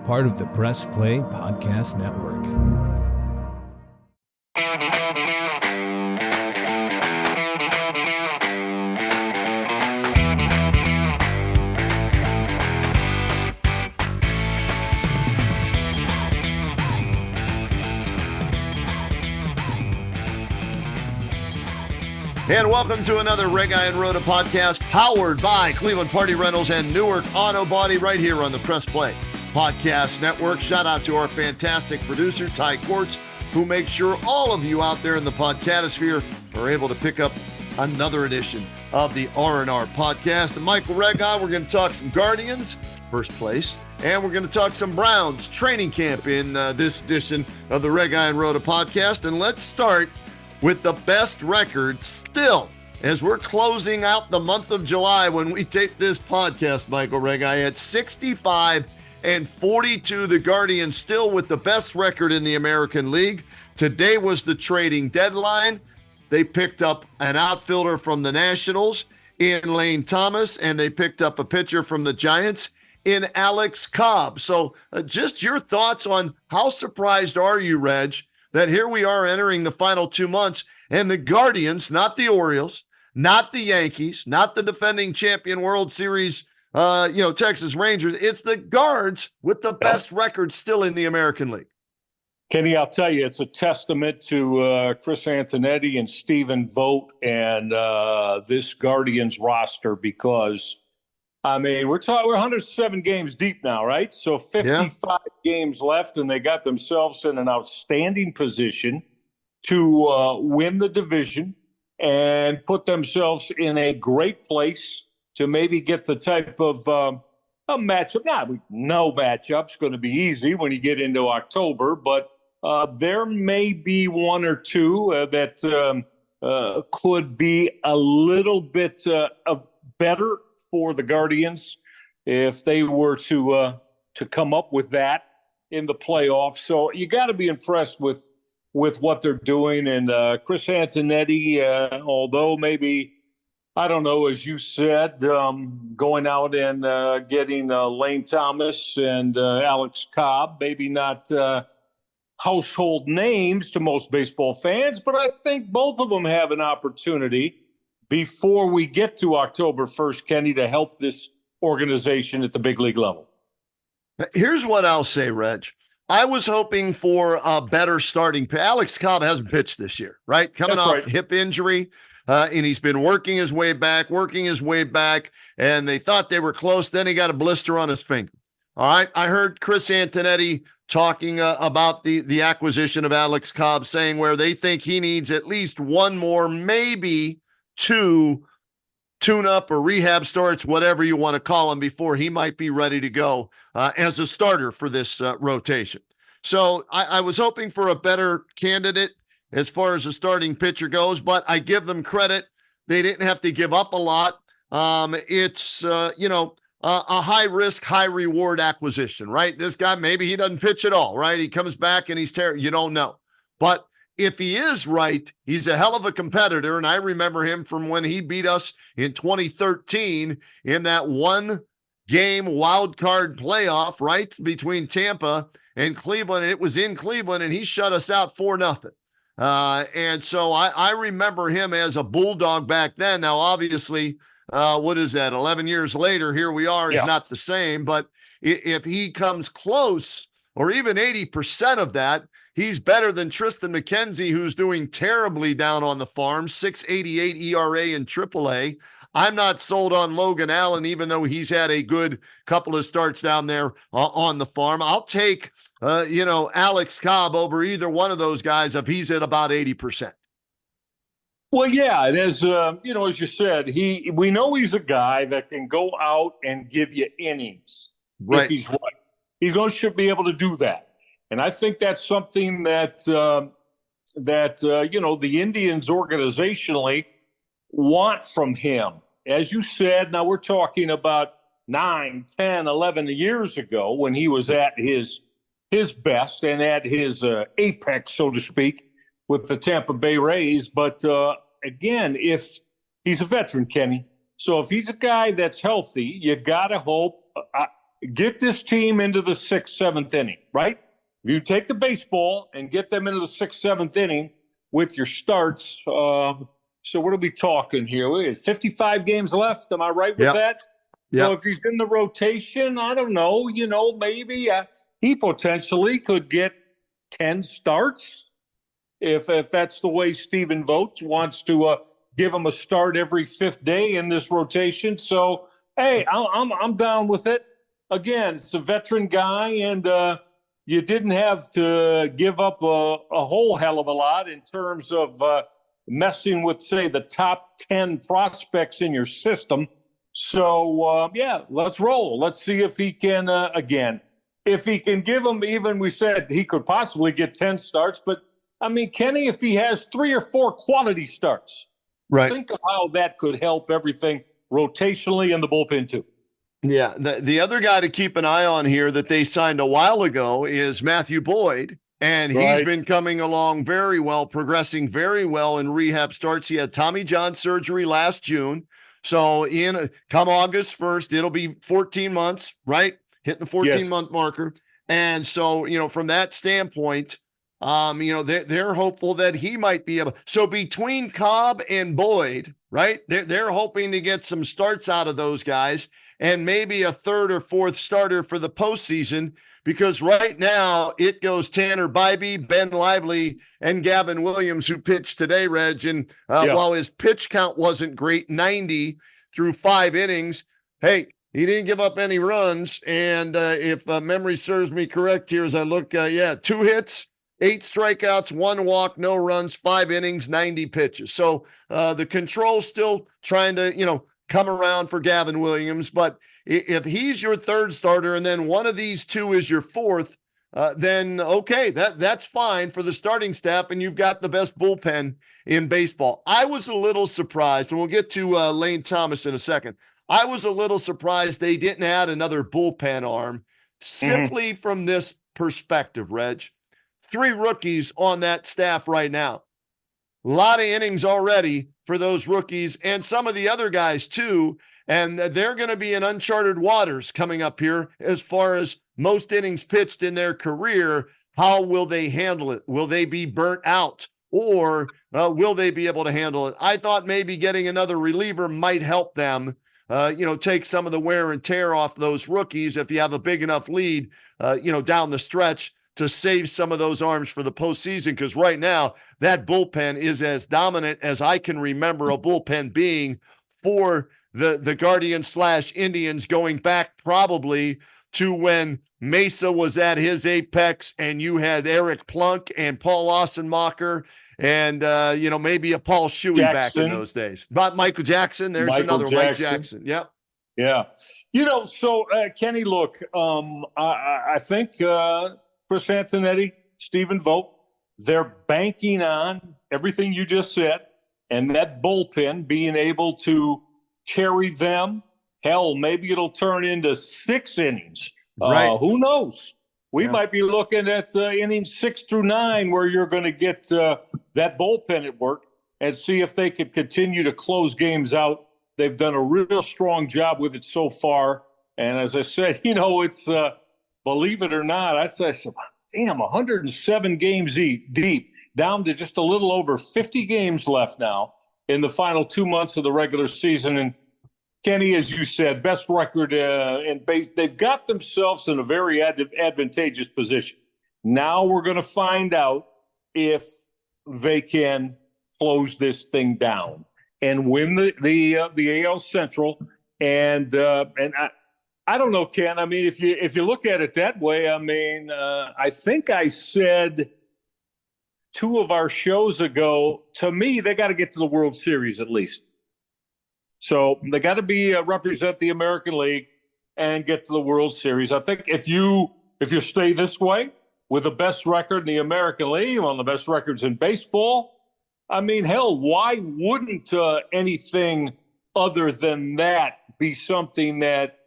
part of the Press Play Podcast Network. And welcome to another Reghi Roda podcast powered by Cleveland Party Rentals and Newark Auto Body right here on the Press Play Podcast Network. Shout out to our fantastic producer, Cordts, who makes sure all of you out there in the podcatosphere are able to pick up another edition of the R&R podcast. And Michael Reghi, we're going to talk some Guardians, first place, and we're going to talk some Browns training camp in this edition of the Reghi Roda podcast. And let's start with the best record still, as we're closing out the month of July when we tape this podcast, Michael Reghi, at 65-42. The Guardians still with the best record in the American League. Today was the trading deadline. They picked up an outfielder from the Nationals in Lane Thomas, and they picked up a pitcher from the Giants in Alex Cobb. So just your thoughts on how surprised are you, Reg, that here we are entering the final 2 months and the Guardians, not the Orioles, not the Yankees, not the defending champion World Series, Texas Rangers. It's the Guards with the best record still in the American League. Kenny, I'll tell you, it's a testament to Chris Antonetti and Stephen Vogt and this Guardians roster because, I mean, we're 107 games deep now, right? So 55 games left, and they got themselves in an outstanding position to win the division and put themselves in a great place to maybe get the type of a matchup. No matchup's going to be easy when you get into October, but there may be one or two that could be a little bit of better for the Guardians if they were to come up with that in the playoffs. So you got to be impressed with what they're doing. And Chris Antonetti, although maybe, I don't know, as you said, going out and getting Lane Thomas and Alex Cobb, maybe not household names to most baseball fans, but I think both of them have an opportunity before we get to October 1st, Kenny, to help this organization at the big league level. Here's what I'll say, Reg. I was hoping for a better starting. Alex Cobb hasn't pitched this year, right? Coming off hip injury, and he's been working his way back, and they thought they were close. Then he got a blister on his finger. All right. I heard Chris Antonetti talking about the acquisition of Alex Cobb, saying where they think he needs at least one more, maybe two tune-up or rehab starts, whatever you want to call them, before he might be ready to go as a starter for this rotation. So I was hoping for a better candidate as far as the starting pitcher goes, but I give them credit. They didn't have to give up a lot. It's a high-risk, high-reward acquisition, right? This guy, maybe he doesn't pitch at all, right? He comes back and he's terrible. You don't know. But if he is right, he's a hell of a competitor, and I remember him from when he beat us in 2013 in that one-game wild card playoff, right, between Tampa and Cleveland. It was in Cleveland, and he shut us out 4-0. And so I remember him as a bulldog back then. Now, obviously, what is that, 11 years later, here we are, is not the same, but if he comes close or even 80% of that, he's better than Tristan McKenzie, who's doing terribly down on the farm, 6.88 ERA in AAA. I'm not sold on Logan Allen, even though he's had a good couple of starts down there on the farm. I'll take, Alex Cobb over either one of those guys if he's at about 80%. Well, yeah, and as as you said, we know he's a guy that can go out and give you innings if he's right. He's going to should be able to do that. And I think that's something that the Indians organizationally want from him. As you said, now we're talking about 9, 10, 11 years ago when he was at his best and at his apex, so to speak, with the Tampa Bay Rays. But again, if he's a veteran, Kenny, so if he's a guy that's healthy, you got to hope get this team into the 6th, 7th inning, right? You take the baseball and get them into the 6th, 7th inning with your starts. So what are we talking here? 55 games left. Am I right with that? Yeah. So if he's in the rotation, I don't know, maybe he potentially could get 10 starts if that's the way Stephen Vogt wants to give him a start every 5th day in this rotation. So, hey, I'm down with it. Again, it's a veteran guy, and you didn't have to give up a whole hell of a lot in terms of messing with, say, the top 10 prospects in your system. So, let's roll. Let's see if he can, if he can give them, even we said he could possibly get 10 starts. But, I mean, Kenny, if he has 3 or 4 quality starts, right. Think of how that could help everything rotationally in the bullpen, too. Yeah, the other guy to keep an eye on here that they signed a while ago is Matthew Boyd, and he's been coming along very well, progressing very well in rehab starts. He had Tommy John surgery last June. So come August 1st, it'll be 14 months, right? Hitting the 14-month marker. And so, from that standpoint, they're hopeful that he might be able. So between Cobb and Boyd, right, they're hoping to get some starts out of those guys and maybe a 3rd or 4th starter for the postseason, because right now it goes Tanner Bybee, Ben Lively, and Gavin Williams, who pitched today, Reg. And while his pitch count wasn't great, 90 through 5 innings, hey, he didn't give up any runs. And if memory serves me correct here as I look, 2 hits, 8 strikeouts, 1 walk, no runs, 5 innings, 90 pitches. So the control's still trying to, come around for Gavin Williams. But if he's your 3rd starter and then one of these 2 is your 4th, then okay, that's fine for the starting staff, and you've got the best bullpen in baseball. I was a little surprised, and we'll get to Lane Thomas in a second. I was a little surprised they didn't add another bullpen arm simply from this perspective, Reg. 3 rookies on that staff right now. A lot of innings already for those rookies and some of the other guys too. And they're going to be in uncharted waters coming up here as far as most innings pitched in their career. How will they handle it? Will they be burnt out, or will they be able to handle it? I thought maybe getting another reliever might help them, take some of the wear and tear off those rookies if you have a big enough lead, down the stretch, to save some of those arms for the postseason, because right now that bullpen is as dominant as I can remember a bullpen being for the Guardians/Indians, going back probably to when Mesa was at his apex and you had Eric Plunk and Paul Ossenmacher and, maybe a Paul Shuey back in those days. But Michael Jackson, there's another Mike Jackson. Yep. Yeah. So Kenny, look, I think Chris Antonetti, Stephen Vogt, they're banking on everything you just said and that bullpen being able to carry them. Hell, maybe it'll turn into 6 innings. Right. Who knows? We might be looking at innings 6 through 9 where you're going to get that bullpen at work and see if they could continue to close games out. They've done a real strong job with it so far. And as I said, it's believe it or not, I said, damn, 107 games deep, down to just a little over 50 games left now in the final 2 months of the regular season. And Kenny, as you said, best record in base. They've got themselves in a very advantageous position. Now we're going to find out if they can close this thing down and win the AL Central. And I don't know, Ken. I mean, if you look at it that way, I mean, I think I said 2 of our shows ago, to me, they got to get to the World Series at least. So they got to be represent the American League and get to the World Series. I think if you stay this way with the best record in the American League, one of the best records in baseball, I mean, hell, why wouldn't anything other than that be something that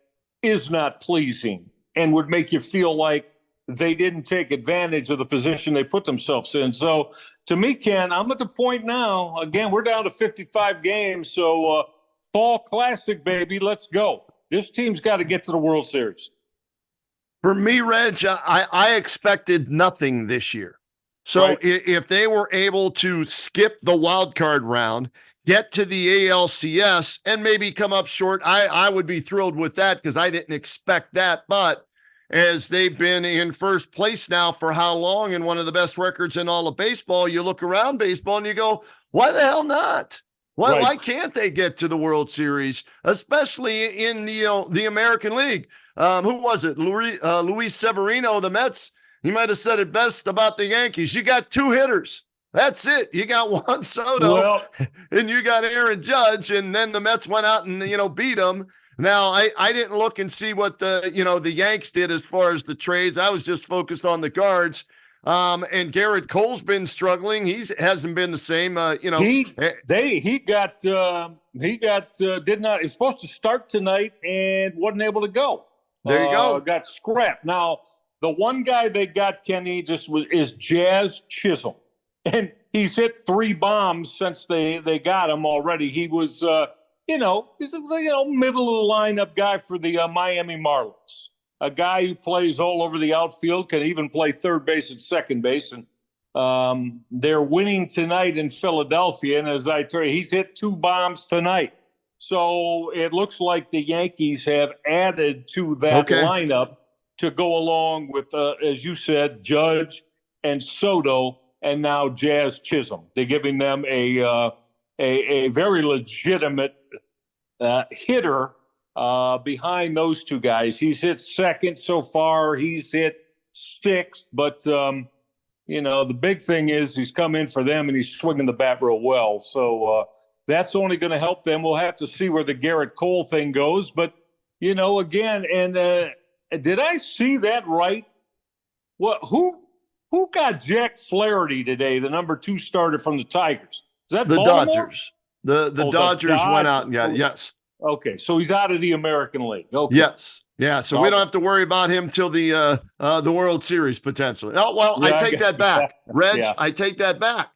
is not pleasing and would make you feel like they didn't take advantage of the position they put themselves in? So to me, Ken, I'm at the point now, again, we're down to 55 games. So fall classic, baby, let's go. This team's got to get to the World Series. For me, Reg, I expected nothing this year. So Right. if they were able to skip the wild card round, get to the ALCS, and maybe come up short, I would be thrilled with that because I didn't expect that. But as they've been in first place now for how long and one of the best records in all of baseball, you look around baseball and you go, why the hell not? Why can't they get to the World Series, especially in the American League? Who was it? Luis Severino, the Mets. He might have said it best about the Yankees. You got two hitters. That's it. You got Juan Soto and you got Aaron Judge, and then the Mets went out and beat them. Now I didn't look and see what the Yanks did as far as the trades. I was just focused on the guards. And Garrett Cole's been struggling. He's hasn't been the same. He's supposed to start tonight and wasn't able to go. There you go. Got scrapped. Now the one guy they got, Kenny, is Jazz Chisholm, and he's hit 3 bombs since they got him already. He was he's a middle of the lineup guy for the Miami Marlins. A guy who plays all over the outfield, can even play third base and second base. And they're winning tonight in Philadelphia. And as I tell you, he's hit 2 bombs tonight. So it looks like the Yankees have added to that lineup to go along with, as you said, Judge and Soto, and now Jazz Chisholm. They're giving them a very legitimate hitter behind those two guys. He's hit second so far. He's hit 6th, but the big thing is he's come in for them and he's swinging the bat real well. So that's only going to help them. We'll have to see where the Garrett Cole thing goes. But again, and did I see that right? Who got Jack Flaherty today? The number 2 starter from the Tigers. Is that the Baltimore? Dodgers? The Dodgers went out and got yes. Okay, so he's out of the American League. Okay. Yes. Yeah, so we don't have to worry about him till the World Series potentially. Oh, well, I take that back. Reg, I take that back.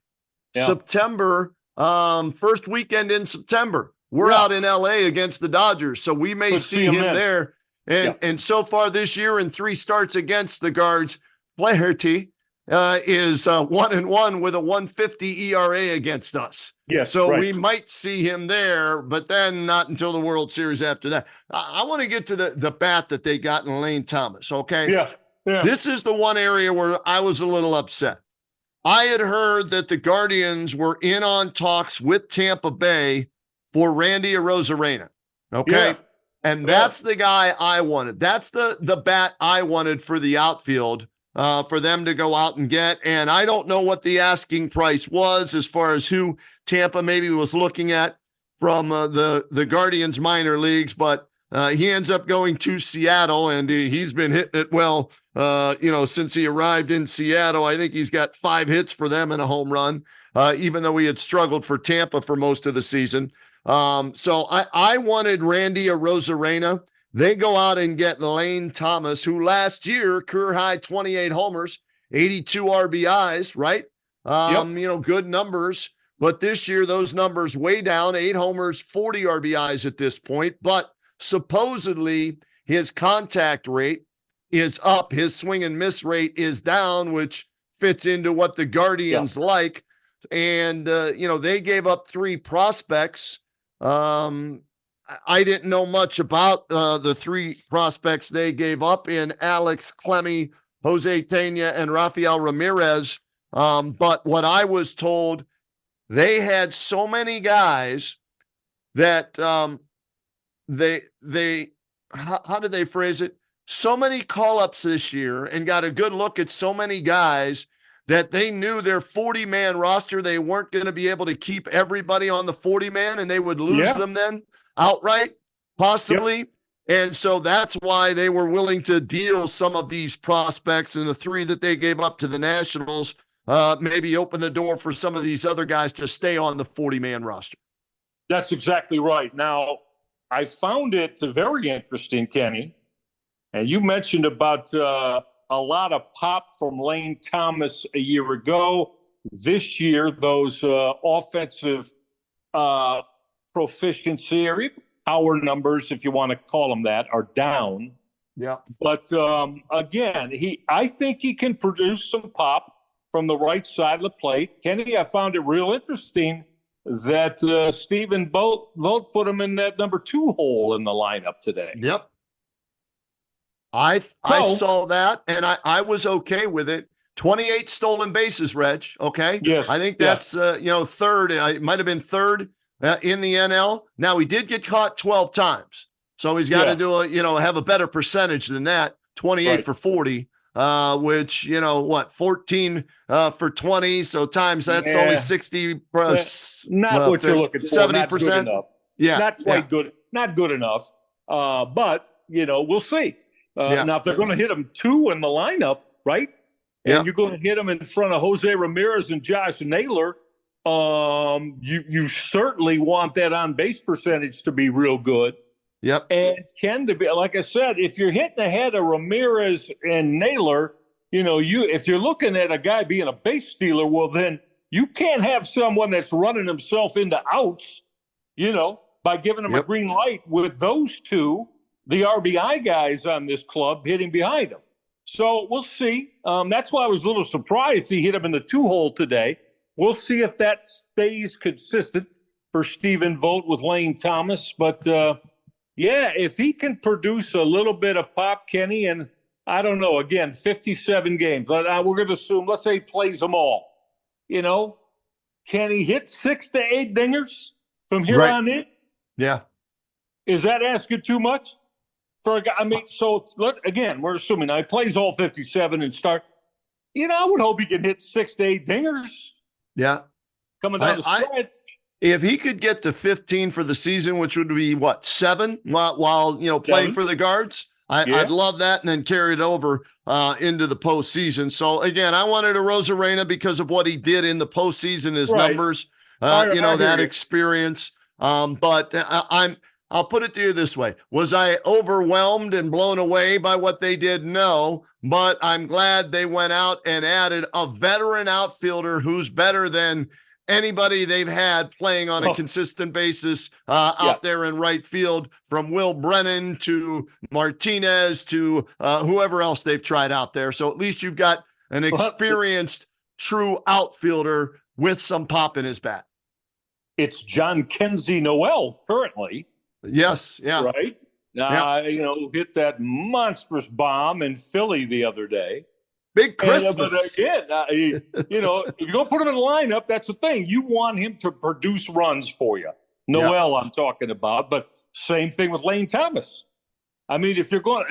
Yeah. September, first weekend in September, we're out in L.A. against the Dodgers, so we may see him there. And so far this year in 3 starts against the Guards, Flaherty is 1-1 with a 1.50 ERA against us. Yes, so we might see him there, but then not until the World Series after that. I want to get to the bat that they got in Lane Thomas, okay? Yeah. This is the one area where I was a little upset. I had heard that the Guardians were in on talks with Tampa Bay for Randy Arozarena, okay? Yeah. And that's the guy I wanted. That's the bat I wanted for the outfield. For them to go out and get. And I don't know what the asking price was as far as who Tampa maybe was looking at from the Guardians minor leagues, but he ends up going to Seattle, and he's been hitting it well, since he arrived in Seattle. I think he's got 5 hits for them and a home run, even though he had struggled for Tampa for most of the season. So I wanted Randy Arozarena. They go out and get Lane Thomas, who last year, career high 28 homers, 82 RBIs, right? Good numbers. But this year, those numbers way down, 8 homers, 40 RBIs at this point. But supposedly, his contact rate is up. His swing and miss rate is down, which fits into what the Guardians like. And, they gave up 3 prospects. I didn't know much about the 3 prospects they gave up in Alex Clemmie, Jose Tena, and Rafael Ramirez. But what I was told, they had so many guys that how did they phrase it? So many call-ups this year and got a good look at so many guys that they knew their 40-man roster, they weren't going to be able to keep everybody on the 40-man and they would lose them then outright, possibly. Yep. And so that's why they were willing to deal some of these prospects, and the 3 that they gave up to the Nationals maybe open the door for some of these other guys to stay on the 40-man roster. That's exactly right. Now, I found it very interesting, Kenny, and you mentioned about a lot of pop from Lane Thomas a year ago. This year, those offensive proficiency or power numbers, if you want to call them that, are down. Yeah. But again, I think he can produce some pop from the right side of the plate. Kenny, I found it real interesting that Stephen Vogt put him in that number 2 hole in the lineup today. Yep. I saw that, and I was okay with it. 28 stolen bases, Reg. Okay. Yes. I think that's third. It might have been third in the NL. Now he did get caught 12 times, so he's got to do have a better percentage than that. 28 for 40, which 14 for 20. So times that's only 60. Not what you're looking for. 70%. Not good enough. Yeah. Not quite good. Not good enough. But we'll see. Now, if they're going to hit him 2 in the lineup, right? And you're going to hit him in front of Jose Ramirez and Josh Naylor, you certainly want that on base percentage to be real good. Yep. And Ken, to be like I said, if you're hitting ahead of Ramirez and Naylor, if you're looking at a guy being a base stealer, well, then you can't have someone that's running himself into outs, by giving him a green light with those two, the RBI guys on this club hitting behind him. So we'll see. That's why I was a little surprised he hit him in the 2 hole today. We'll see if that stays consistent for Stephen Vogt with Lane Thomas. But, if he can produce a little bit of pop, Kenny, and I don't know, again, 57 games. We're going to assume, let's say he plays them all. Can he hit 6 to 8 dingers from here on in? Yeah. Is that asking too much? For a guy, we're assuming he plays all 57 and start. I would hope he can hit 6 to 8 dingers. Yeah, coming down the stretch. If he could get to 15 for the season, which would be 7 while playing for the Guards, I'd love that, and then carry it over into the postseason. So again, I wanted a Rosarena because of what he did in the postseason, his numbers, that experience. But I'll put it to you this way. Was I overwhelmed and blown away by what they did? No, but I'm glad they went out and added a veteran outfielder who's better than anybody they've had playing on a consistent basis out there in right field, from Will Brennan to Martinez to whoever else they've tried out there. So at least you've got an experienced, true outfielder with some pop in his bat. It's John Kenzie Noel currently. Yes. Yeah. Right. Hit that monstrous bomb in Philly the other day. Big Christmas. But again, if you're going to put him in the lineup, that's the thing. You want him to produce runs for you. Noel, I'm talking about. But same thing with Lane Thomas. I mean, if you're going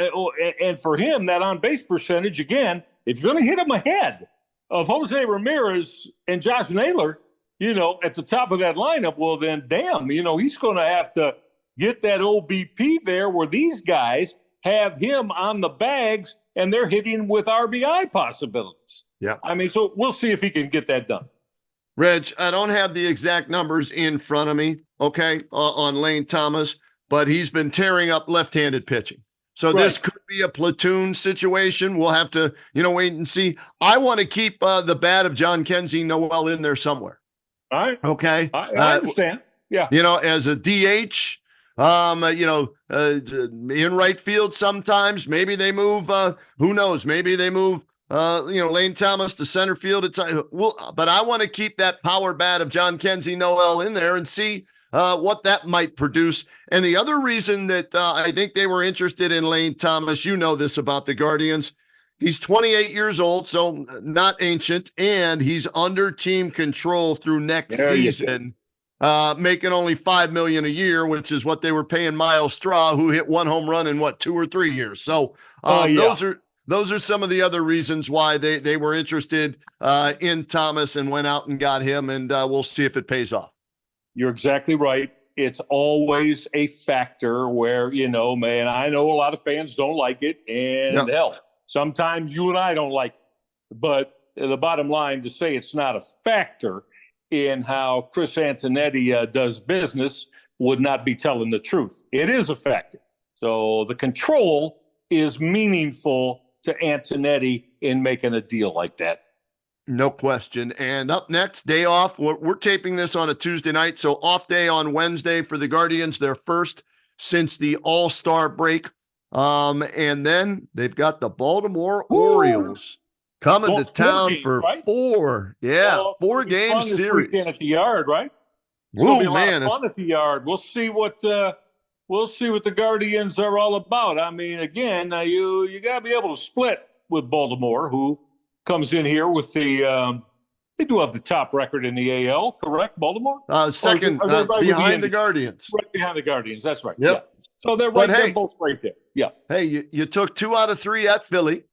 and for him, that on base percentage, again, if you're going to hit him ahead of Jose Ramirez and Josh Naylor, at the top of that lineup, well, then damn, he's going to have to get that OBP there where these guys have him on the bags and they're hitting with RBI possibilities. Yeah. I mean, so we'll see if he can get that done. Reg, I don't have the exact numbers in front of me, on Lane Thomas, but he's been tearing up left-handed pitching. So this could be a platoon situation. We'll have to, wait and see. I want to keep the bat of John Kenzie Noel in there somewhere. All right. Okay. I understand. Yeah. As a DH, in right field sometimes. Maybe they move, who knows? Maybe they move, Lane Thomas to center field. But I want to keep that power bat of John Kenzie Noel in there and see what that might produce. And the other reason that I think they were interested in Lane Thomas, this about the Guardians, he's 28 years old, so not ancient, and he's under team control through next season. Making only $5 million a year, which is what they were paying Miles Straw, who hit 1 home run in 2 or 3 years. So those are some of the other reasons why they were interested in Thomas and went out and got him. And we'll see if it pays off. You're exactly right. It's always a factor where, man, I know a lot of fans don't like it, and hell, sometimes you and I don't like it. But the bottom line, to say it's not a factor in how Chris Antonetti does business would not be telling the truth. It is a factor. So the control is meaningful to Antonetti in making a deal like that. No question. And up next, day off. We're taping this on a Tuesday night, so off day on Wednesday for the Guardians, their first since the All-Star break. And then they've got the Baltimore Orioles coming to town games, for right? 4. Yeah, well, 4-game this series. weekend at the Yard, right? It's going to be a lot of fun at the Yard. We'll see what the Guardians are all about. I mean, again, you got to be able to split with Baltimore, who comes in here with they do have the top record in the AL, correct? Baltimore, second behind the Guardians. Right behind the Guardians. That's right. Yep. Yeah. So they're right. They're both right there. Yeah. Hey, you took 2 out of 3 at Philly.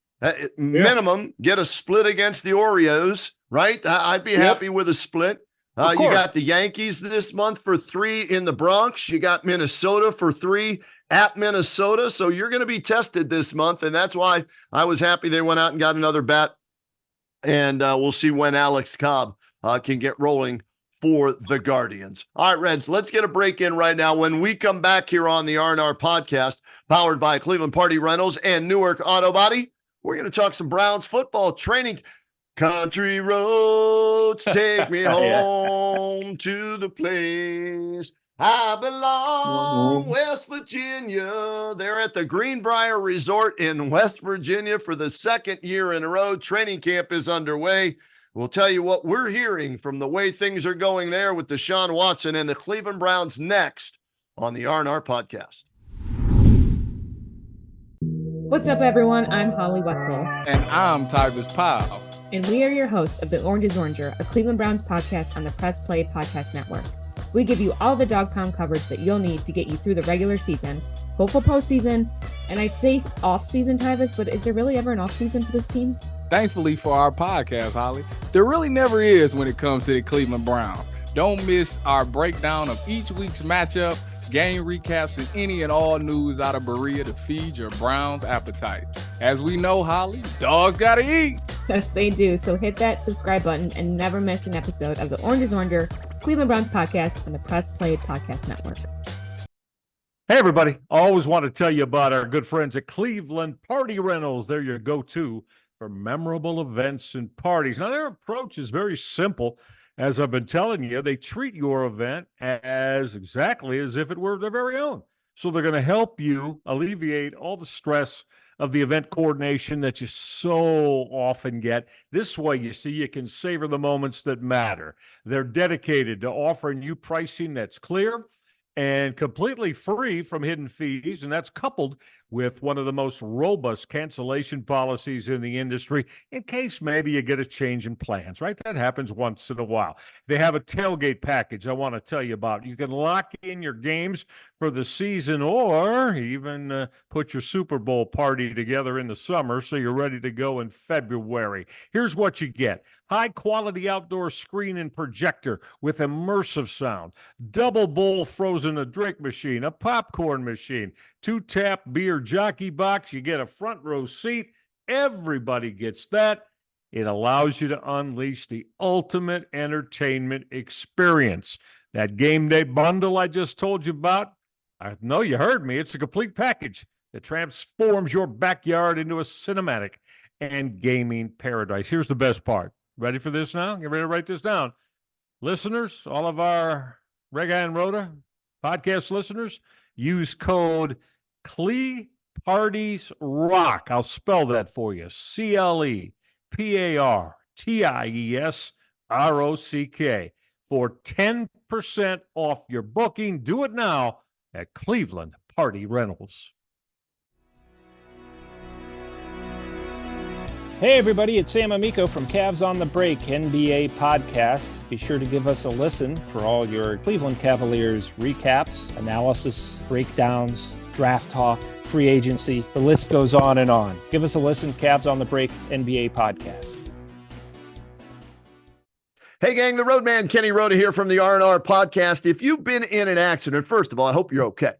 Minimum, get a split against the Orioles, right? I'd be happy with a split. You got the Yankees this month for 3 in the Bronx. You got Minnesota for 3 at Minnesota. So you're going to be tested this month. And that's why I was happy they went out and got another bat. And we'll see when Alex Cobb can get rolling for the Guardians. All right, Reds, let's get a break in right now. When we come back here on the R&R podcast, powered by Cleveland Party Rentals and Newark Auto Body, we're going to talk some Browns football training. Country roads take me home to the place I belong, West Virginia. They're at the Greenbrier Resort in West Virginia for the 2nd year in a row. Training camp is underway. We'll tell you what we're hearing from the way things are going there with Deshaun Watson and the Cleveland Browns next on the R&R podcast. What's up, everyone? I'm Holly Wetzel. And I'm Tybus Powell. And we are your hosts of The Orange is Oranger, a Cleveland Browns podcast on the Press Play Podcast Network. We give you all the dog pound coverage that you'll need to get you through the regular season, hopeful postseason, and I'd say off-season, Tybus, but is there really ever an off-season for this team? Thankfully for our podcast, Holly, there really never is when it comes to the Cleveland Browns. Don't miss our breakdown of each week's matchup, game recaps, and any and all news out of Berea to feed your Browns appetite. As we know, Holly, dogs gotta eat. Yes, they do. So hit that subscribe button and never miss an episode of the Orange is Oranger, Cleveland Browns podcast on the Press Play Podcast Network. Hey, everybody. Always want to tell you about our good friends at Cleveland Party Rentals. They're your go-to for memorable events and parties. Now, their approach is very simple. As I've been telling you, they treat your event as exactly as if it were their very own. So they're going to help you alleviate all the stress of the event coordination that you so often get. This way, you see, you can savor the moments that matter. They're dedicated to offering you pricing that's clear and completely free from hidden fees, and that's coupled with one of the most robust cancellation policies in the industry in case maybe you get a change in plans, right? That happens once in a while. They have a tailgate package I want to tell you about. You can lock in your games for the season or even put your Super Bowl party together in the summer so you're ready to go in February. Here's what you get. High-quality outdoor screen and projector with immersive sound, double bowl frozen drink machine, a popcorn machine, 2-tap beer jockey box. You get a front row seat. Everybody gets that. It allows you to unleash the ultimate entertainment experience. That game day bundle I just told you about, I know you heard me. It's a complete package that transforms your backyard into a cinematic and gaming paradise. Here's the best part. Ready for this now? Get ready to write this down. Listeners, all of our Reghi Roda podcast listeners, use code CLEPartiesRock. I'll spell that for you. CLEPARTIESROCK for 10% off your booking. Do it now at Cleveland Party Rentals. Hey everybody, it's Sam Amico from Cavs on the Break NBA podcast. Be sure to give us a listen for all your Cleveland Cavaliers recaps, analysis, breakdowns, draft talk, free agency. The list goes on and on. Give us a listen, Cavs on the Break NBA podcast. Hey gang, the Roadman Kenny Roda here from the R&R podcast. If you've been in an accident, first of all, I hope you're okay.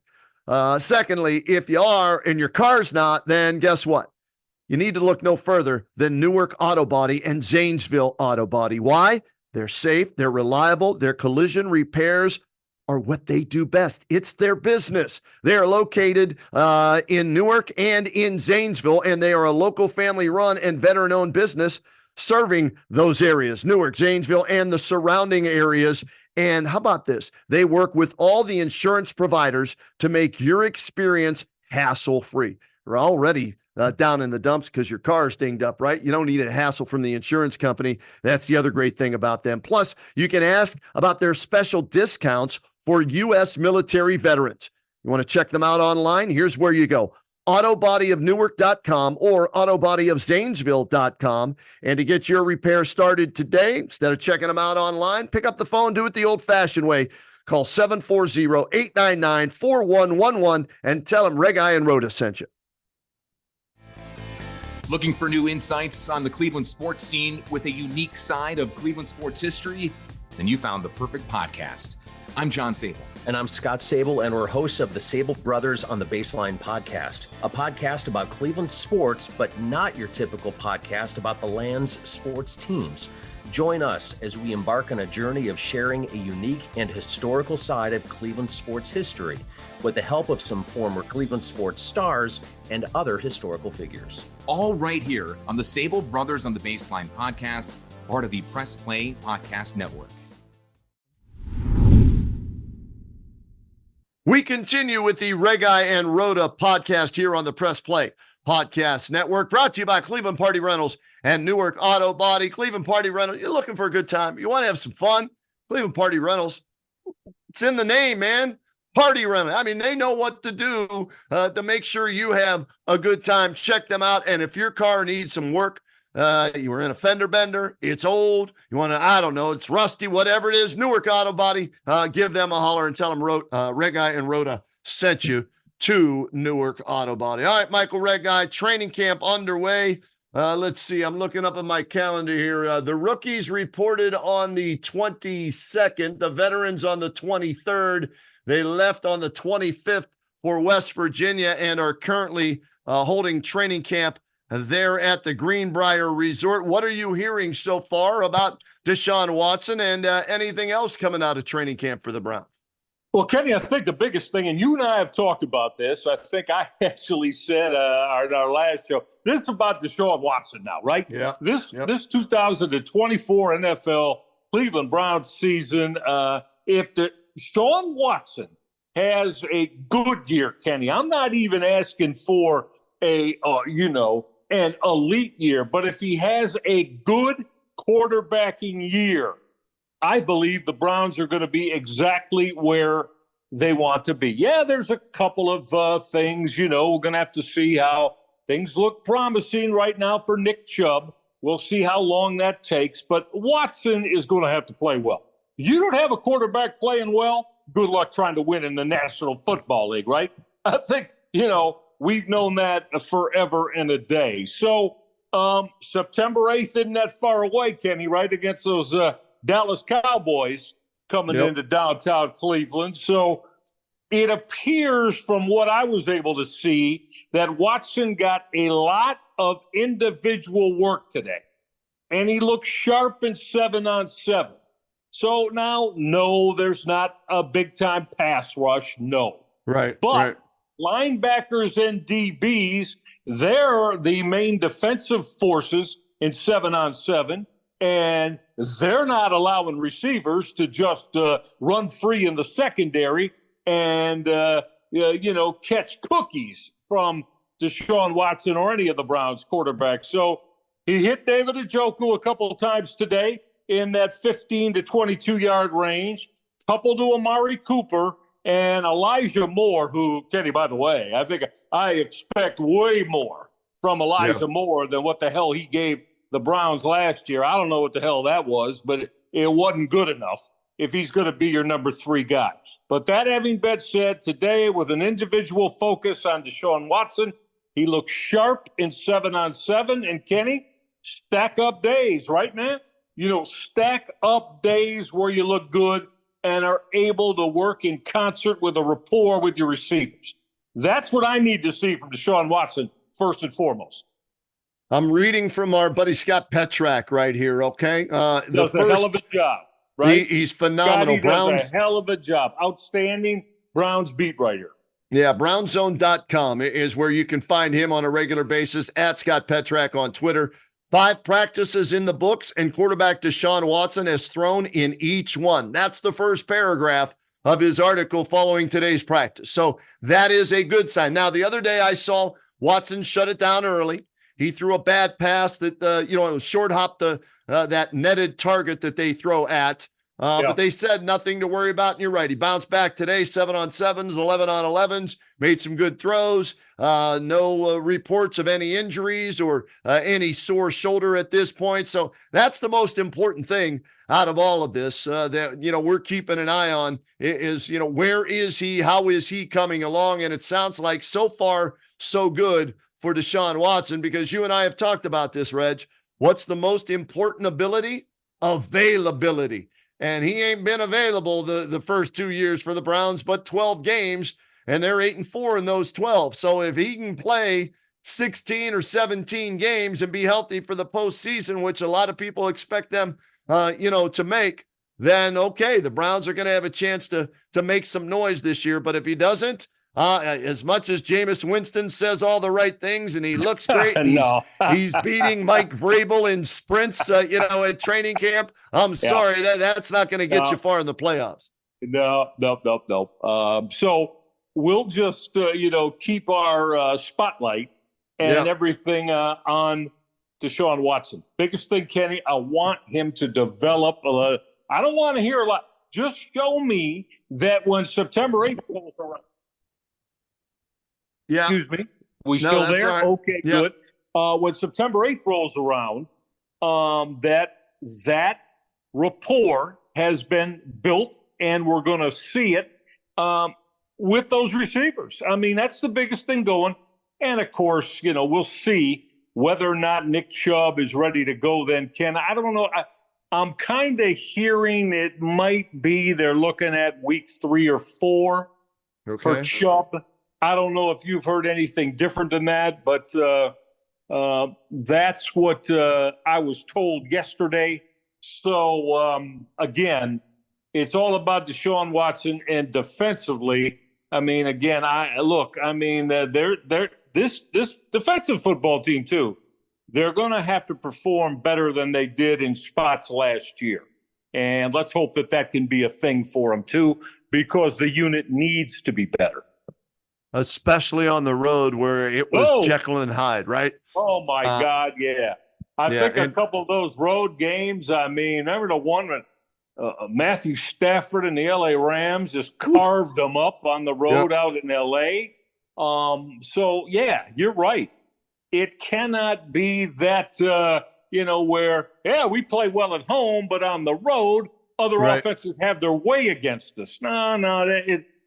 Secondly, if you are and your car's not, then guess what? You need to look no further than Newark Auto Body and Zanesville Auto Body. Why? They're safe, they're reliable, their collision repairs are what they do best. It's their business. They are located in Newark and in Zanesville, and they are a local family-run and veteran-owned business serving those areas, Newark, Zanesville, and the surrounding areas. And how about this? They work with all the insurance providers to make your experience hassle-free. are already down in the dumps because your car is dinged up, right? You don't need a hassle from the insurance company. That's the other great thing about them. Plus, you can ask about their special discounts for U.S. military veterans. You want to check them out online? Here's where you go. autobodyofnewark.com or autobodyofzanesville.com. And to get your repair started today, instead of checking them out online, pick up the phone, do it the old-fashioned way. Call 740-899-4111 and tell them Reghi Roda sent you. Looking for new insights on the Cleveland sports scene with a unique side of Cleveland sports history? Then you found the perfect podcast. I'm John Sable. And I'm Scott Sable, and we're hosts of the Sable Brothers on the Baseline podcast, a podcast about Cleveland sports, but not your typical podcast about the land's sports teams. Join us as we embark on a journey of sharing a unique and historical side of Cleveland sports history with the help of some former Cleveland sports stars and other historical figures. All right here on the Sable Brothers on the Baseline podcast, part of the Press Play Podcast Network. We continue with the Reghi and Roda podcast here on the Press Play Podcast Network, brought to you by Cleveland Party Rentals and Newark Auto Body. Cleveland Party Rentals, you're looking for a good time. You want to have some fun? Cleveland Party Rentals, it's in the name, man. Party rental. I mean, they know what to do to make sure you have a good time. Check them out. And if your car needs some work, you were in a fender bender, it's old, you want to, I don't know, it's rusty, whatever it is, Newark Auto Body, give them a holler and tell them Reghi and Roda sent you to Newark Auto Body. All right, Michael Reghi, training camp underway. Let's see, I'm looking up at my calendar here. The rookies reported on the 22nd, the veterans on the 23rd. They left on the 25th for West Virginia and are currently holding training camp there at the Greenbrier Resort. What are you hearing so far about Deshaun Watson and anything else coming out of training camp for the Browns? Well, Kenny, I think the biggest thing, and you and I have talked about this, I think I actually said in our last show, this is about Deshaun Watson now, right? Yeah. This 2024 NFL Cleveland Browns season, if Deshaun Watson has a good year, Kenny, I'm not even asking for an elite year, but if he has a good quarterbacking year, I believe the Browns are going to be exactly where they want to be. Yeah, there's a couple of things, we're going to have to see how things look promising right now for Nick Chubb. We'll see how long that takes, but Watson is going to have to play well. You don't have a quarterback playing well, good luck trying to win in the National Football League, right? I think, we've known that forever and a day. So September 8th isn't that far away, Kenny, right, against those Dallas Cowboys coming into downtown Cleveland. So it appears from what I was able to see that Watson got a lot of individual work today, and he looked sharp in 7-on-7. So now, no, there's not a big-time pass rush, no. Right, but right. Linebackers and DBs, they're the main defensive forces in 7-on-7, and they're not allowing receivers to just run free in the secondary and, catch cookies from Deshaun Watson or any of the Browns quarterbacks. So he hit David Njoku a couple of times today in that 15 to 22-yard range, coupled to Amari Cooper and Elijah Moore, who, Kenny, by the way, I think I expect way more from Elijah Moore than what the hell he gave the Browns last year. I don't know what the hell that was, but it wasn't good enough if he's going to be your number 3 guy. But that having been said, today with an individual focus on Deshaun Watson, he looks sharp in 7-on-7. And Kenny, stack up days, right, man? Stack up days where you look good and are able to work in concert with a rapport with your receivers. That's what I need to see from Deshaun Watson, first and foremost. I'm reading from our buddy Scott Petrak right here, okay? Does a hell of a job, right? He's phenomenal. Scotty does a hell of a job. Outstanding Browns beat writer. Yeah, brownzone.com is where you can find him on a regular basis, at Scott Petrak on Twitter. 5 practices in the books, and quarterback Deshaun Watson has thrown in each one. That's the first paragraph of his article following today's practice. So that is a good sign. Now, the other day I saw Watson shut it down early. He threw a bad pass that, it was short hop that netted target that they throw at. But they said nothing to worry about. And you're right. He bounced back today, 7-on-7s, 11-on-11s, made some good throws. No reports of any injuries or any sore shoulder at this point. So that's the most important thing out of all of this that, we're keeping an eye on is, where is he? How is he coming along? And it sounds like so far, so good for Deshaun Watson, because you and I have talked about this, Reg. What's the most important ability? Availability. And he ain't been available the first 2 years for the Browns, but 12 games, and they're 8-4 in those 12. So if he can play 16 or 17 games and be healthy for the postseason, which a lot of people expect them, to make, then okay, the Browns are going to have a chance to make some noise this year. But if he doesn't, as much as Jameis Winston says all the right things and he looks great, and he's beating Mike Vrabel in sprints, at training camp, I'm sorry, that's not going to get you far in the playoffs. No. So we'll just, keep our spotlight and everything on Deshaun Watson. Biggest thing, Kenny, I want him to develop. I don't want to hear a lot. Just show me that when September 8th rolls around. Yeah. Excuse me. We still there? Right. Okay, good. When September 8th rolls around, that rapport has been built, and we're going to see it with those receivers. I mean, that's the biggest thing going. And, of course, we'll see whether or not Nick Chubb is ready to go then. Ken, I don't know. I'm kind of hearing it might be they're looking at week 3 or 4 for Chubb. I don't know if you've heard anything different than that, but that's what I was told yesterday. So, again, it's all about Deshaun Watson, and defensively, I mean, again, this defensive football team, too, they're going to have to perform better than they did in spots last year. And let's hope that can be a thing for them, too, because the unit needs to be better. Especially on the road where it was Jekyll and Hyde, right? Oh, my God, yeah. I think a couple of those road games, I mean, remember the one when Matthew Stafford and the L.A. Rams just carved them up on the road out in L.A.? So, yeah, you're right. It cannot be that, where, we play well at home, but on the road, other offenses have their way against us. No,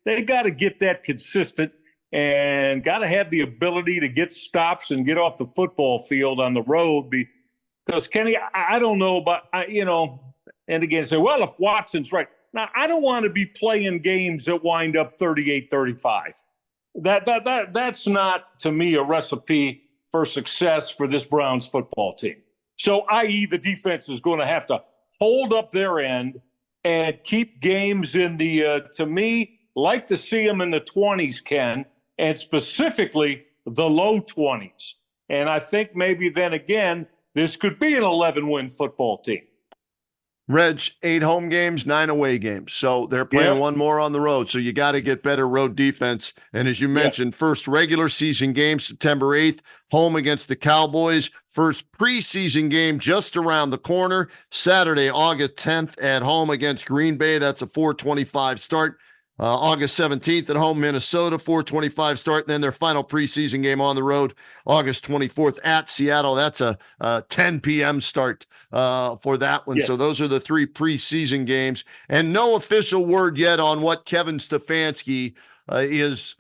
they got to get that consistent and got to have the ability to get stops and get off the football field on the road. Because, Kenny, I don't know about, and again, say, well, if Watson's right. Now, I don't want to be playing games that wind up 38-35. That's not, to me, a recipe for success for this Browns football team. So, i.e., the defense is going to have to hold up their end and keep games in the, to me, like to see them in the 20s, Ken, and specifically the low 20s. And I think maybe then again, this could be an 11-win football team. Reg, 8 home games, 9 away games. So they're playing one more on the road. So you got to get better road defense. And as you mentioned, first regular season game, September 8th, home against the Cowboys. First preseason game just around the corner, Saturday, August 10th at home against Green Bay. That's a 4:25 start. August 17th at home, Minnesota, 4:25 start. And then their final preseason game on the road, August 24th at Seattle. That's a 10 p.m. start for that one. Yes. So those are the 3 preseason games. And no official word yet on what Kevin Stefanski is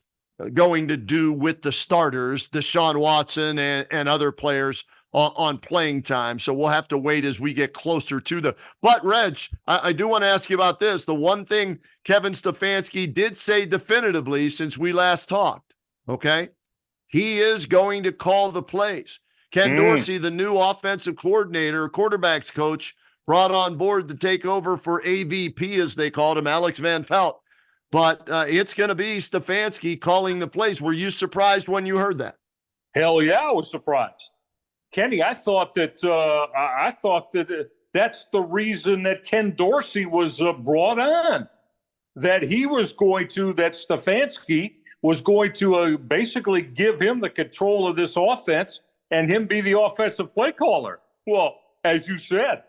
going to do with the starters, Deshaun Watson and other players on playing time. So we'll have to wait as we get closer to but Reg, I do want to ask you about this. The one thing Kevin Stefanski did say definitively since we last talked, okay? He is going to call the plays. Ken Dorsey, the new offensive coordinator, quarterbacks coach, brought on board to take over for AVP, as they called him, Alex Van Pelt. But it's going to be Stefanski calling the plays. Were you surprised when you heard that? Hell yeah, I was surprised. Kenny, I thought that that's the reason that Ken Dorsey was brought on, that Stefanski was going to basically give him the control of this offense and him be the offensive play caller. Well, as you said,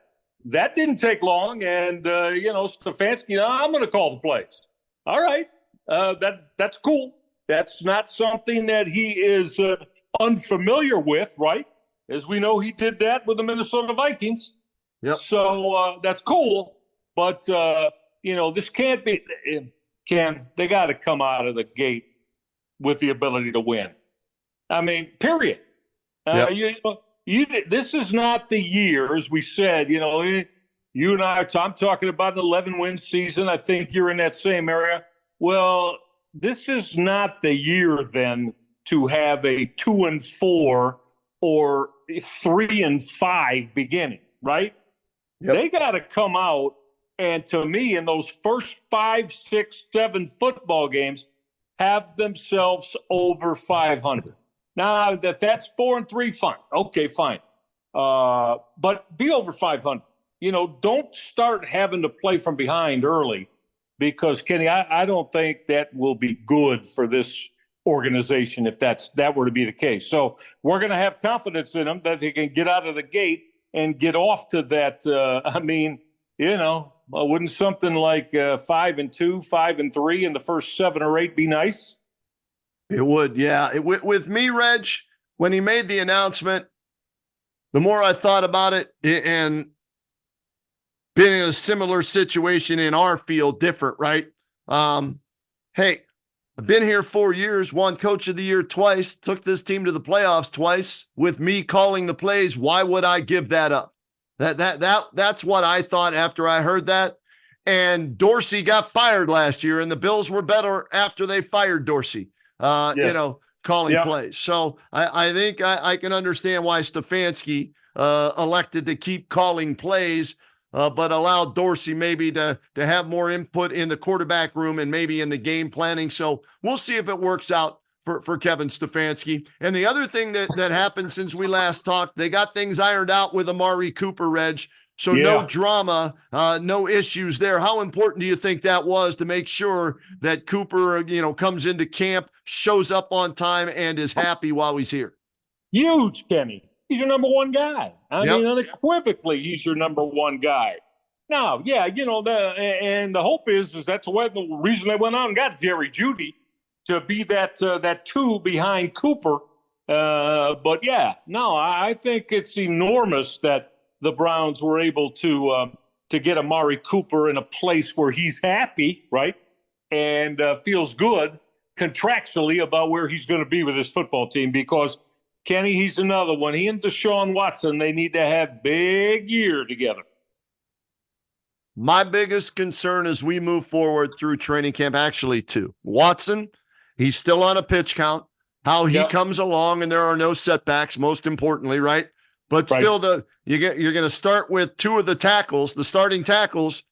that didn't take long. And, Stefanski, I'm going to call the plays. All right. That's cool. That's not something that he is unfamiliar with, right? As we know, he did that with the Minnesota Vikings. Yep. So that's cool. But, this can't be – they got to come out of the gate with the ability to win. I mean, period. Yep. This is not the year, as we said, you and I, I'm talking about an 11-win season. I think you're in that same area. Well, this is not the year then to have a 2-4 or 3-5 beginning, right? Yep. They got to come out, and to me, in those first 5, 6, 7 football games, have themselves over 500. Now, that's 4-3, fine. Okay, fine. But be over 500. Don't start having to play from behind early because, Kenny, I don't think that will be good for this organization if that were to be the case. So we're going to have confidence in them that they can get out of the gate and get off to that. Wouldn't something like 5-2, 5-3 in the first 7 or 8 be nice? It would, yeah. With me, Reg, when he made the announcement, the more I thought about it, and being in a similar situation in our field, different, right? Hey, I've been here 4 years, won Coach of the Year twice, took this team to the playoffs twice with me calling the plays. Why would I give that up? That's what I thought after I heard that. And Dorsey got fired last year, and the Bills were better after they fired Dorsey. Calling plays. So I think I can understand why Stefanski elected to keep calling plays, but allowed Dorsey maybe to have more input in the quarterback room and maybe in the game planning. So we'll see if it works out for Kevin Stefanski. And the other thing that happened since we last talked, they got things ironed out with Amari Cooper, Reg. So no drama, no issues there. How important do you think that was to make sure that Cooper, comes into camp, shows up on time, and is happy while he's here? Huge, Kenny. He's your number one guy. I mean, unequivocally, he's your number one guy. Now, and the hope is that's the reason they went out and got Jerry Jeudy to be that 2 behind Cooper. I think it's enormous that the Browns were able to get Amari Cooper in a place where he's happy, right, and feels good contractually about where he's going to be with his football team. Because, Kenny, he's another one. He and Deshaun Watson, they need to have big year together. My biggest concern as we move forward through training camp, actually, two. Watson, he's still on a pitch count. How he comes along, and there are no setbacks, most importantly, right? But still, you're going to start with 2 of the tackles, the starting tackles,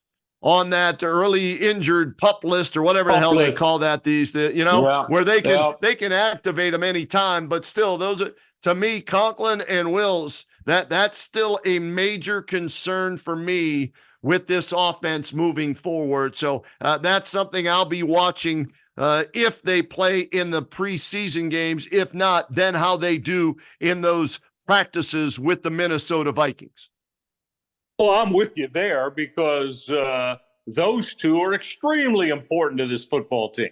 on that early injured pup list or whatever the hell they call that where they can activate them anytime. But still, those are, to me, Conklin and Wills. That's still a major concern for me with this offense moving forward. So that's something I'll be watching. If they play in the preseason games, if not, then how they do in those practices with the Minnesota Vikings. Well, I'm with you there because those 2 are extremely important to this football team.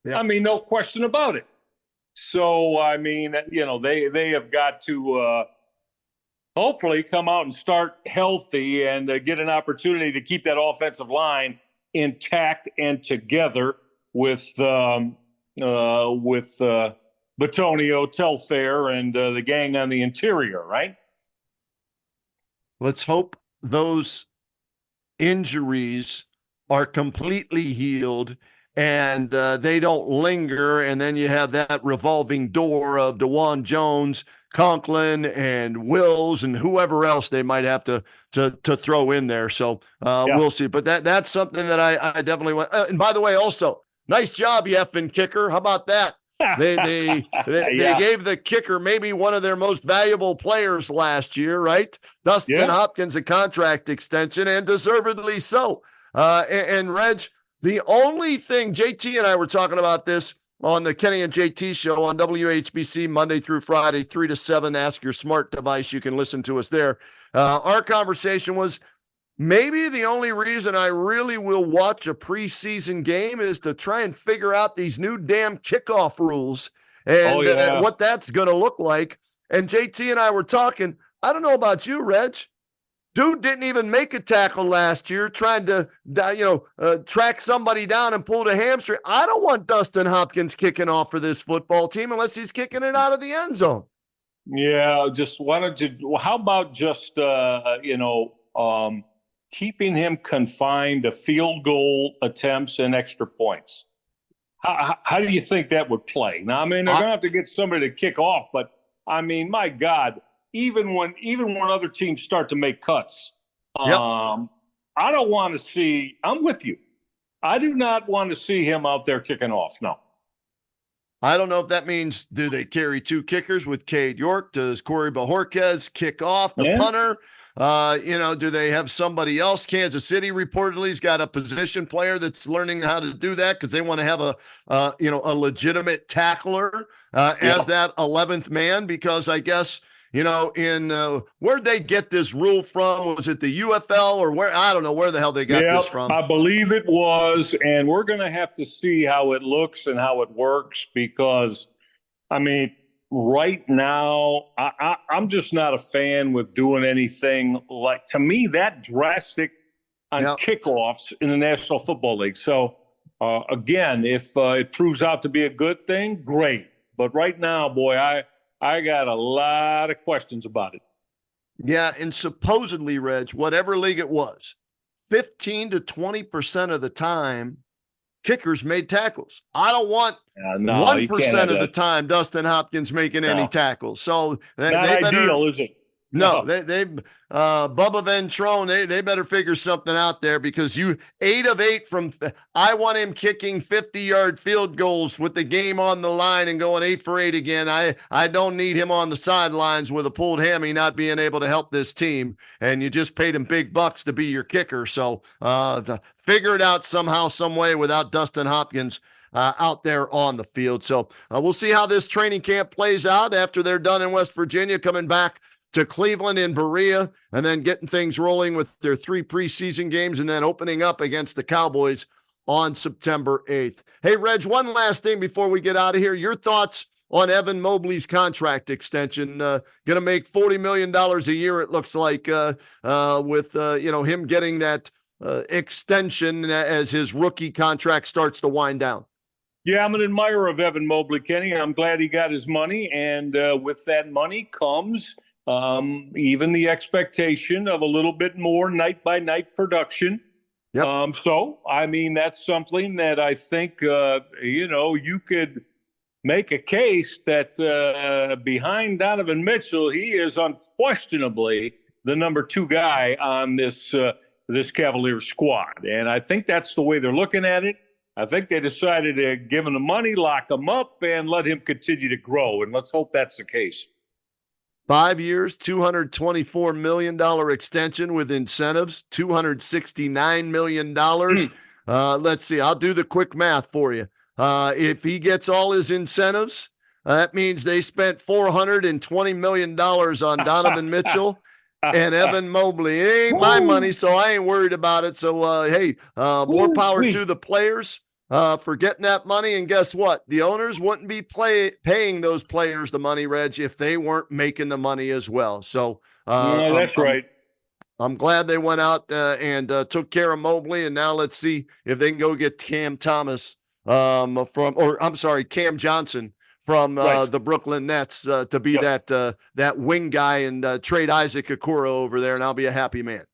Yep. I mean, no question about it. So, I mean, they have got to hopefully come out and start healthy and get an opportunity to keep that offensive line intact and together with Batonio, Telfair, and the gang on the interior, right? Let's hope those injuries are completely healed and they don't linger, and then you have that revolving door of DeJuan Jones, Conklin, and Wills, and whoever else they might have to throw in there. So we'll see. But that's something that I definitely want. And by the way, also, nice job, you effing kicker. How about that? They gave the kicker maybe one of their most valuable players last year, right? Dustin Hopkins, a contract extension, and deservedly so. And Reg, the only thing, JT and I were talking about this, on the Kenny and JT show on WHBC Monday through Friday, 3 to 7. Ask your smart device. You can listen to us there. Our conversation was maybe the only reason I really will watch a preseason game is to try and figure out these new damn kickoff rules and what that's going to look like. And JT and I were talking. I don't know about you, Reg. Dude didn't even make a tackle last year trying to, track somebody down and pull a hamstring. I don't want Dustin Hopkins kicking off for this football team unless he's kicking it out of the end zone. Yeah, how about just, keeping him confined to field goal attempts and extra points? How do you think that would play? Now, I mean, they're going to have to get somebody to kick off, but, I mean, my God, even when other teams start to make cuts, I don't want to see – I'm with you. I do not want to see him out there kicking off, no. I don't know if that means do they carry two kickers with Cade York? Does Corey Bajorquez kick off the punter? Do they have somebody else? Kansas City reportedly has got a position player that's learning how to do that because they want to have a legitimate tackler as that 11th man because I guess – where'd they get this rule from? Was it the UFL or where? I don't know where the hell they got this from. I believe it was, and we're going to have to see how it looks and how it works because, I mean, right now, I'm just not a fan with doing anything like, to me, that drastic on kickoffs in the National Football League. So, again, if it proves out to be a good thing, great. But right now, boy, I got a lot of questions about it. Yeah, and supposedly, Reg, whatever league it was, 15 to 20% of the time, kickers made tackles. I don't want 1% of the time Dustin Hopkins making any tackles. So not ideal, is it? No, they Bubba Ventrone, they better figure something out there because 8 of 8 from I want him kicking 50-yard field goals with the game on the line and going 8 for 8 again. I don't need him on the sidelines with a pulled hammy not being able to help this team. And you just paid him big bucks to be your kicker. So figure it out somehow, some way without Dustin Hopkins out there on the field. So we'll see how this training camp plays out after they're done in West Virginia, coming back to Cleveland in Berea, and then getting things rolling with their 3 preseason games and then opening up against the Cowboys on September 8th. Hey, Reg, one last thing before we get out of here. Your thoughts on Evan Mobley's contract extension? Going to make $40 million a year, it looks like, with him getting that extension as his rookie contract starts to wind down. Yeah, I'm an admirer of Evan Mobley, Kenny. I'm glad he got his money, and with that money comes – even the expectation of a little bit more night-by-night production. Yep. So, I mean, that's something that I think, you could make a case that behind Donovan Mitchell, he is unquestionably the number 2 guy on this Cavaliers squad. And I think that's the way they're looking at it. I think they decided to give him the money, lock him up, and let him continue to grow. And let's hope that's the case. 5 years, $224 million extension with incentives, $269 million. Let's see. I'll do the quick math for you. If he gets all his incentives, that means they spent $420 million on Donovan Mitchell and Evan Mobley. It ain't my money, so I ain't worried about it. So, more power to the players. For getting that money. And guess what? The owners wouldn't be paying those players the money, Reg, if they weren't making the money as well. So that's right. I'm glad they went out and took care of Mobley. And now let's see if they can go get Cam Johnson from the Brooklyn Nets to be that wing guy and trade Isaac Okoro over there. And I'll be a happy man.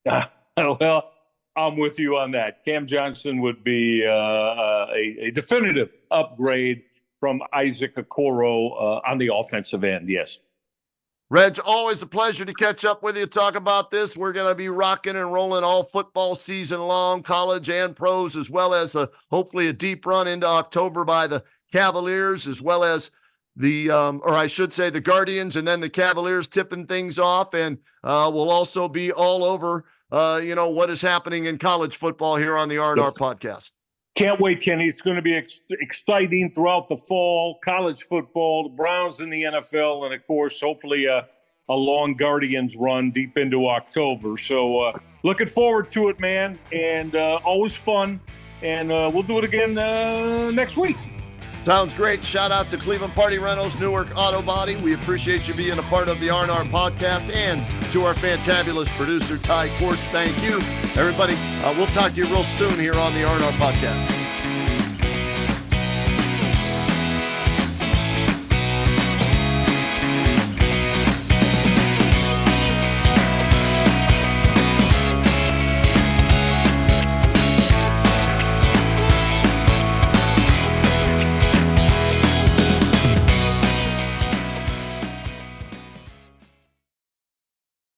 Well, I'm with you on that. Cam Johnson would be a definitive upgrade from Isaac Okoro on the offensive end, yes. Reg, always a pleasure to catch up with you, talk about this. We're going to be rocking and rolling all football season long, college and pros, as well as hopefully a deep run into October by the Cavaliers, as well as the Guardians, and then the Cavaliers tipping things off. And we'll also be all over what is happening in college football here on the R&R podcast. Can't wait, Kenny. It's going to be exciting throughout the fall. College football, the Browns in the NFL, and, of course, hopefully a long Guardians run deep into October. So looking forward to it, man, and always fun. And we'll do it again next week. Sounds great. Shout out to Cleveland Party Rentals, Newark Auto Body. We appreciate you being a part of the R&R podcast, and to our fantabulous producer, Cordts. Thank you, everybody. We'll talk to you real soon here on the R&R podcast.